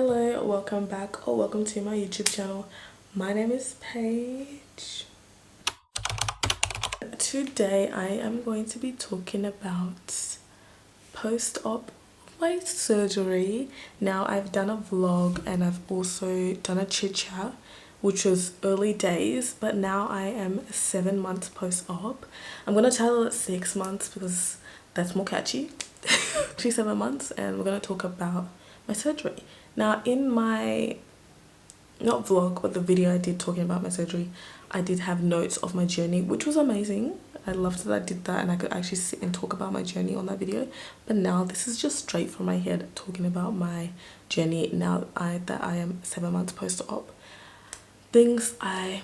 Hello, welcome back or welcome to my YouTube channel. My name is Paige. Today I am going to be talking about post-op my surgery. Now I've done a vlog and I've also done a chit chat, which was early days, but now I am 7 months post-op. I'm gonna tell it 6 months because that's more catchy. Actually 7 months, and we're gonna talk about my surgery. Now in my not vlog but the video I did talking about my surgery, I did have notes of my journey, which was amazing. I loved that I did that and I could actually sit and talk about my journey on that video. But now this is just straight from my head talking about my journey now that I am 7 months post-op. Things I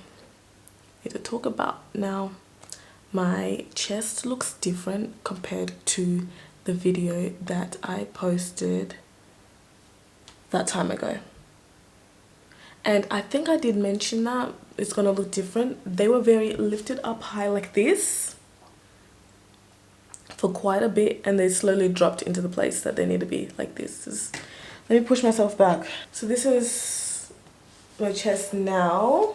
need to talk about. Now my chest looks different compared to the video that I posted that time ago, and I think I did mention that it's gonna look different. They were very lifted up high like this for quite a bit, and they slowly dropped into the place that they need to be like this. Let me push myself back. So this is my chest now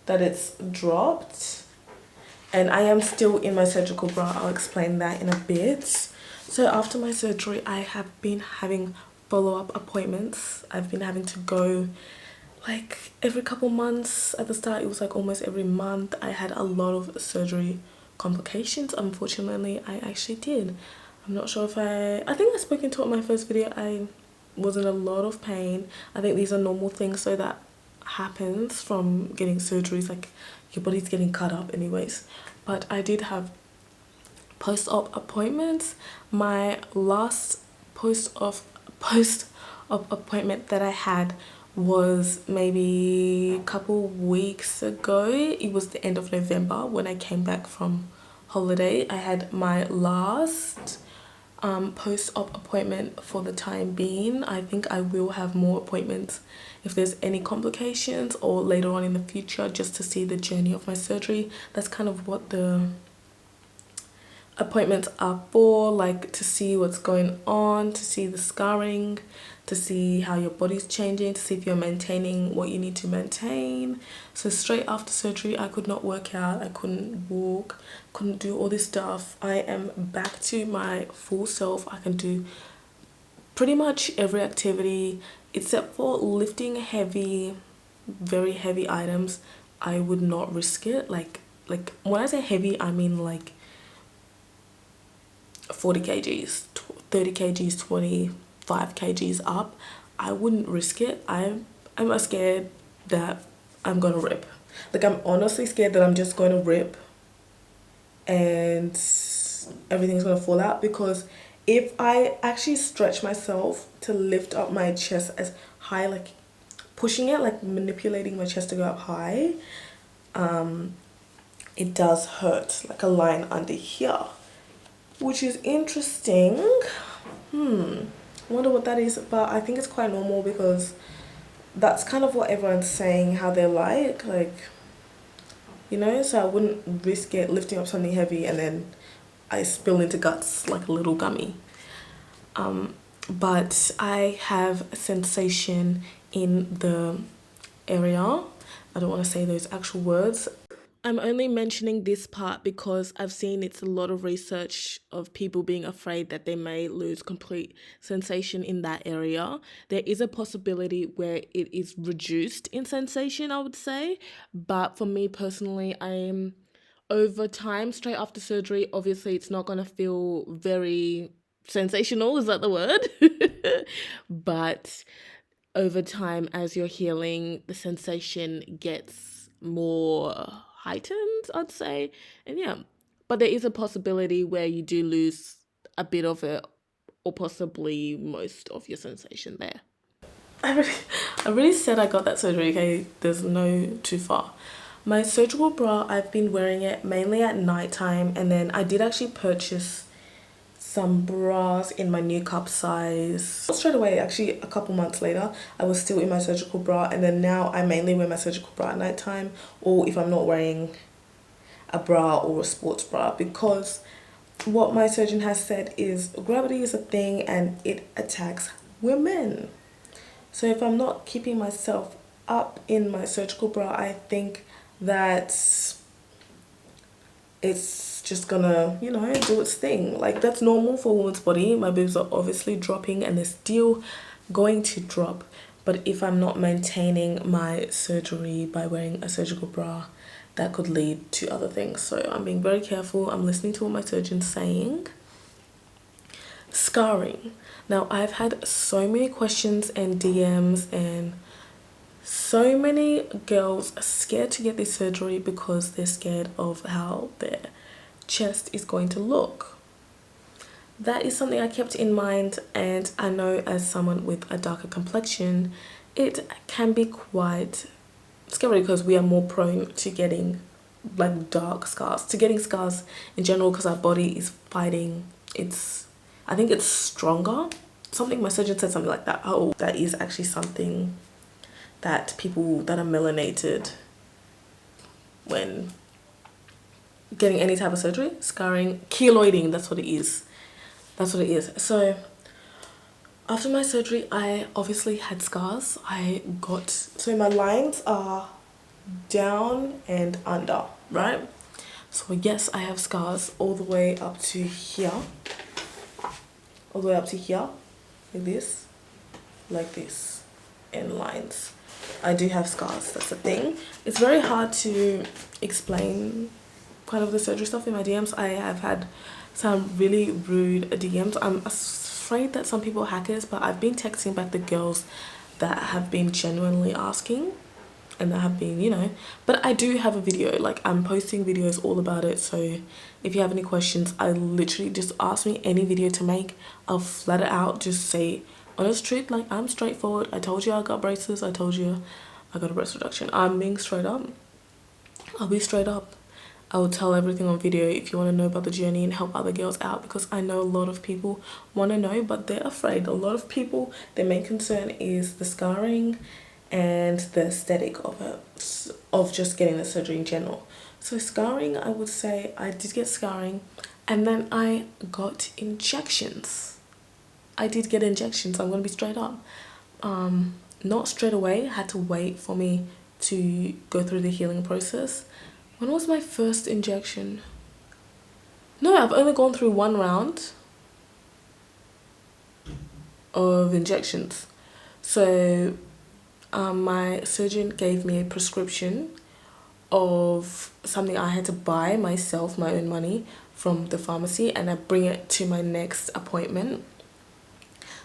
that it's dropped, and I am still in my surgical bra. I'll explain that in a bit. So after my surgery I have been having follow-up appointments. I've been having to go like every couple months. At the start it was like almost every month. I had a lot of surgery complications, unfortunately. I actually did. I'm not sure if I think I spoke into it in my first video. I was in a lot of pain. I think these are normal things, so that happens from getting surgeries, like your body's getting cut up anyways. But I did have post-op appointments. My last post-op appointment that I had was maybe a couple weeks ago. It was the end of November when I came back from holiday. I had my last post-op appointment for the time being. I think I will have more appointments if there's any complications or later on in the future, just to see the journey of my surgery. That's kind of what the appointments are for, like to see what's going on, to see the scarring, to see how your body's changing, to see if you're maintaining what you need to maintain. So straight after surgery I could not work out, I couldn't walk, couldn't do all this stuff. I am back to my full self. I can do pretty much every activity except for lifting heavy, very heavy items. I would not risk it. Like when I say heavy, I mean like 40 kgs, 30 kgs, 25 kgs up. I wouldn't risk it. I'm scared that I'm gonna rip. Like I'm honestly scared that I'm just going to rip and everything's gonna fall out, because if I actually stretch myself to lift up my chest as high, like pushing it, like manipulating my chest to go up high, it does hurt, like a line under here, which is interesting. I wonder what that is, but I think it's quite normal because that's kind of what everyone's saying, how they're like, you know. So I wouldn't risk it lifting up something heavy and then I spill into guts like a little gummy. But I have a sensation in the area. I don't want to say those actual words. I'm only mentioning this part because I've seen it's a lot of research of people being afraid that they may lose complete sensation in that area. There is a possibility where it is reduced in sensation, I would say. But for me personally, I'm over time, straight after surgery, obviously it's not going to feel very sensational, is that the word? But over time, as you're healing, the sensation gets more heightened, I'd say. And yeah, but there is a possibility where you do lose a bit of it, or possibly most of your sensation there. I really said I got that surgery, okay? There's no too far. My surgical bra, I've been wearing it mainly at nighttime, and then I did actually purchase some bras in my new cup size. Not straight away, actually a couple months later, I was still in my surgical bra, and then now I mainly wear my surgical bra at nighttime, or if I'm not wearing a bra or a sports bra, because what my surgeon has said is gravity is a thing and it attacks women. So if I'm not keeping myself up in my surgical bra, I think that it's just gonna, you know, do its thing. Like, that's normal for a woman's body. My boobs are obviously dropping and they're still going to drop. But if I'm not maintaining my surgery by wearing a surgical bra, that could lead to other things. So I'm being very careful. I'm listening to what my surgeon's saying. Scarring. Now, I've had so many questions and DMs, and so many girls are scared to get this surgery because they're scared of how their chest is going to look. That is something I kept in mind, and I know as someone with a darker complexion, it can be quite scary because we are more prone to getting like dark scars, to getting scars in general, because our body is fighting. I think it's stronger. Something, my surgeon said something like that. Oh, that is actually something that people that are melanated, when getting any type of surgery, scarring, keloiding, that's what it is. That's what it is. So after my surgery, I obviously had scars. So my lines are down and under, right? So yes, I have scars all the way up to here. All the way up to here, like this, in lines. I do have scars, that's the thing. It's very hard to explain kind of the surgery stuff in my DMs. I have had some really rude DMs. I'm afraid that some people are hackers, but I've been texting back the girls that have been genuinely asking, and that have been, you know, but I do have a video, like I'm posting videos all about it. So if you have any questions, I literally just ask me any video to make. I'll flat it out, just say honest truth, like I'm straightforward. I told you I got braces, I told you I got a breast reduction. I'm being straight up. I'll be straight up. I will tell everything on video if you want to know about the journey and help other girls out, because I know a lot of people want to know, but they're afraid. A lot of people, their main concern is the scarring and the aesthetic of it, of just getting the surgery in general. So scarring, I would say I did get scarring, and then I got injections. I did get injections. I'm going to be straight up. Not straight away. I had to wait for me to go through the healing process. When was my first injection? No, I've only gone through one round of injections. So my surgeon gave me a prescription of something I had to buy myself, my own money, from the pharmacy, and I bring it to my next appointment.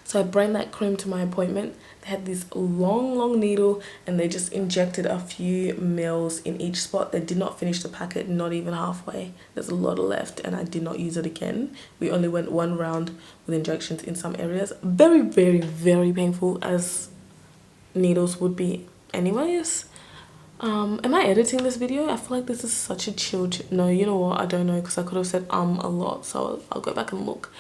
So I bring that cream to my appointment. They had this long needle, and they just injected a few mils in each spot. They did not finish the packet, not even halfway. There's a lot left, and I did not use it again. We only went one round with injections in some areas. Very, very, very painful, as needles would be anyways. Am I editing this video? I feel like this is such a chilled. No, you know what, I don't know, because I could have said a lot, so I'll go back and look.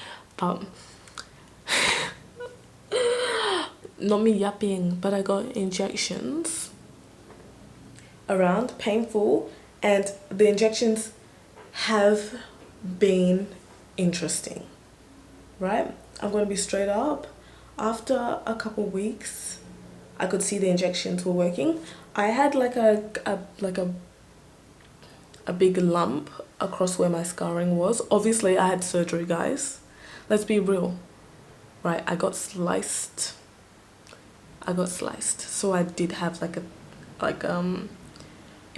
Not me yapping, but I got injections around, painful, and the injections have been interesting, right? I'm going to be straight up. After a couple weeks, I could see the injections were working. I had like a big lump across where my scarring was. Obviously, I had surgery, guys. Let's be real, right? I got sliced. So I did have it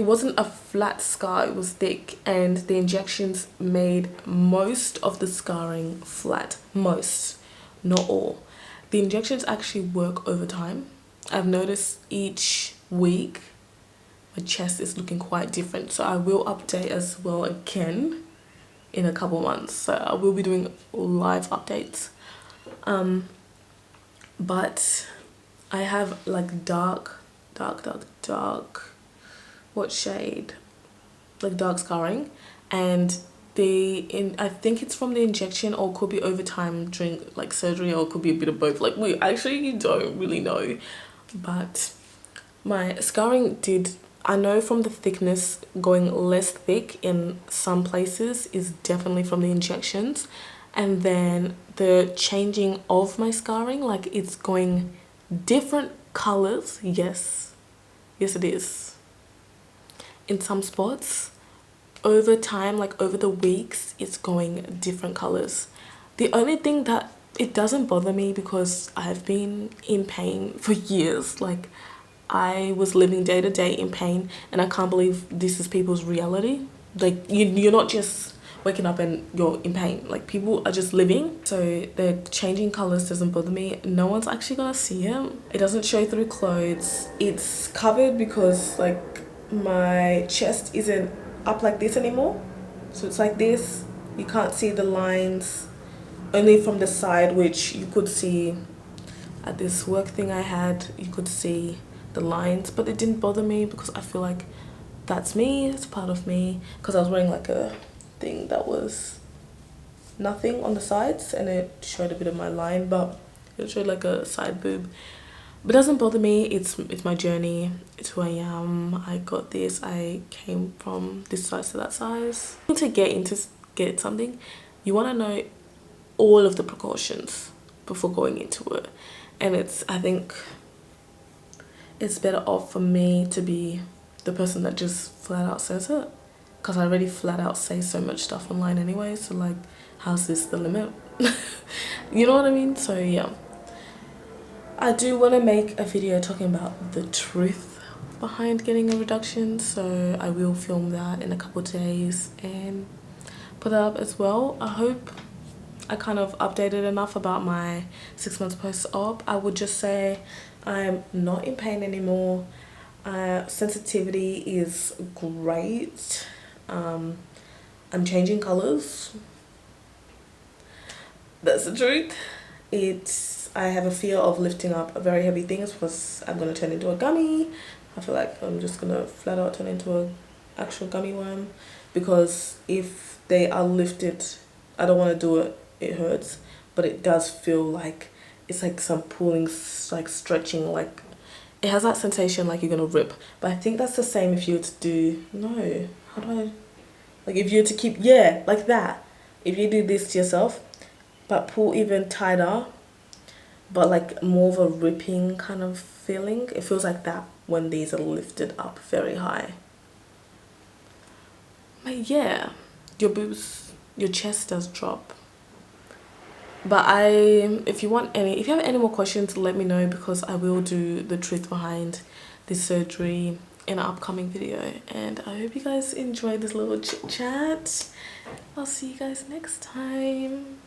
wasn't a flat scar, it was thick, and the injections made most of the scarring flat. Most, not all. The injections actually work over time. I've noticed each week my chest is looking quite different, so I will update as well again in a couple months. So I will be doing live updates. But I have like dark, what shade? Like dark scarring, and I think it's from the injection, or could be over time during like surgery, or it could be a bit of both. Like, we actually don't really know, but my scarring I know from the thickness going less thick in some places is definitely from the injections, and then the changing of my scarring, like it's going different colors. Yes, it is. In some spots, over time, like over the weeks, it's going different colors. The only thing that it doesn't bother me, because I've been in pain for years. Like, I was living day to day in pain, and I can't believe this is people's reality. Like, you're not just waking up and you're in pain. Like, people are just living. So the changing colors doesn't bother me. No one's actually gonna see it. It doesn't show through clothes. It's covered because like my chest isn't up like this anymore. So it's like this. You can't see the lines, only from the side, which you could see at this work thing I had. You could see the lines, but it didn't bother me because I feel like that's me, it's part of me. Because I was wearing like a thing that was nothing on the sides, and it showed a bit of my line, but it showed like a side boob. But it doesn't bother me. It's my journey. It's who I am. I got this. I came from this size to that size. To get something, you want to know all of the precautions before going into it. And I think it's better off for me to be the person that just flat out says it, because I already flat out say so much stuff online anyway. So like, how's this the limit? You know what I mean? So yeah, I do want to make a video talking about the truth behind getting a reduction, so I will film that in a couple of days and put that up as well. I hope I kind of updated enough about my 6 months post-op. I would just say I'm not in pain anymore. Sensitivity is great. I'm changing colors. That's the truth. I have a fear of lifting up very heavy things because I'm going to turn into a gummy. I feel like I'm just going to flat out turn into an actual gummy worm, because if they are lifted, I don't want to do it. It hurts, but it does feel like it's like some pulling, like stretching, like it has that sensation like you're going to rip. But I think that's the same if you were to do, no, how do I, like if you were to keep, yeah, like that. If you do this to yourself, but pull even tighter, but like more of a ripping kind of feeling. It feels like that when these are lifted up very high. But yeah, your boobs, your chest does drop. But if you have any more questions, let me know, because I will do the truth behind this surgery in an upcoming video. And I hope you guys enjoyed this little chit chat. I'll see you guys next time.